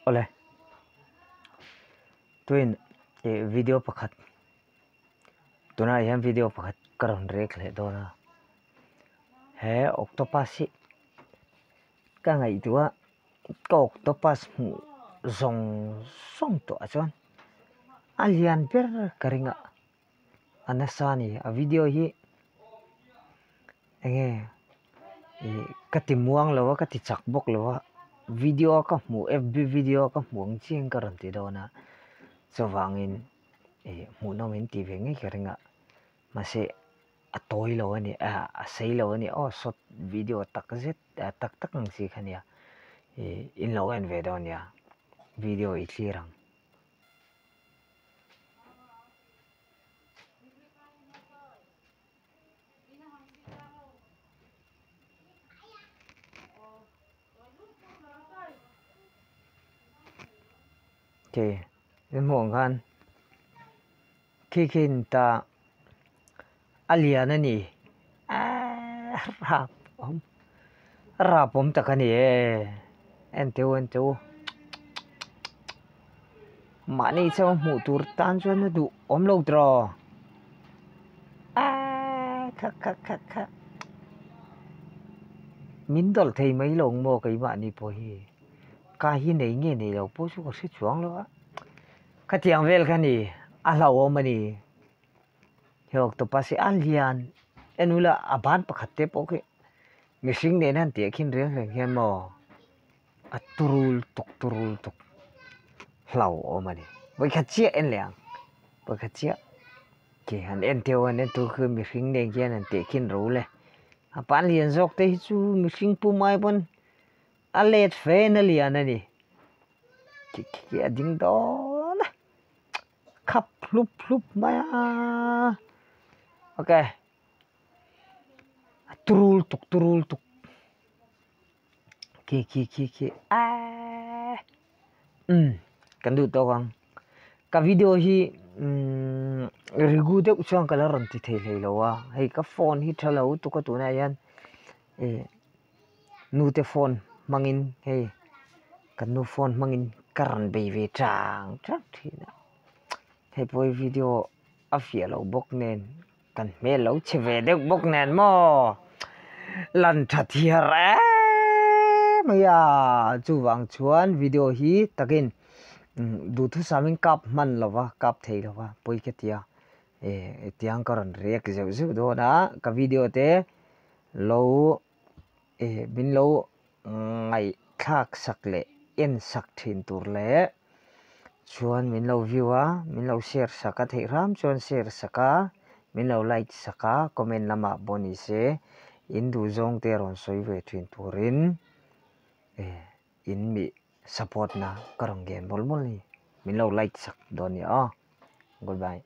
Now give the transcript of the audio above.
Ole twin video pakhat tuna yan video pakhat karon rek le dona he octopus ka ngai tua ko octopus mu zong song to achon alian per karinga anasani a video hi enge katimuang lawa katichak bok lawa video ka mu fb video ka muang ching karon ti dona chawangin mu no min ti ve ngai karinga mase atoi lo ani a sei lo ani o shot video tak zet tak tak ang si khania in lo en ve don ya video i thirang ke mo ngan kikin ta alian ani rapom takani ento mani cho mu tur tan cho nó du om lo tro kha min dol thei mai long mo kai ba ni po hi ka hi nei nge nei lo po su ko se chuang lo ka tiang vel ka ni a lo o mani hiok to pasi alian enula aban pakhatte po ke missing ne nan te khin re hian mo aturul tuk hlau o mani voi khachia en liang voi khachia ke han en teo an tu khu missing ne hian an te khin ro le apan lian jok te chu missing pu mai bon alet fe na lian ani ki ading do na khap hlup maya okay turul tuk ki kan du to kang ka video hi rigu de uchang kala ron ti thei lei lowa hei ka phone hi thalo tu ka tu na yan nu te phone mangin hei kan nu phone mangin karan be ve chang thina hei poi video a fia lo bok nen kan me lo cheve de bok nen mo lan thathiar maya chuwang chuan video hi takin du thu saming kap man lawa kap thei lawa poi ke tia tiang karon rek zeu do na ka video te lo bin lo ngai thak sak le en sak thin tur le chuan min lo view a min lo share saka thei ram chuan share saka min lo like saka comment lama boni se in du zong te ron soi ve thin turin in mi support na karong gen bol ni min lo like sak don ya goodbye.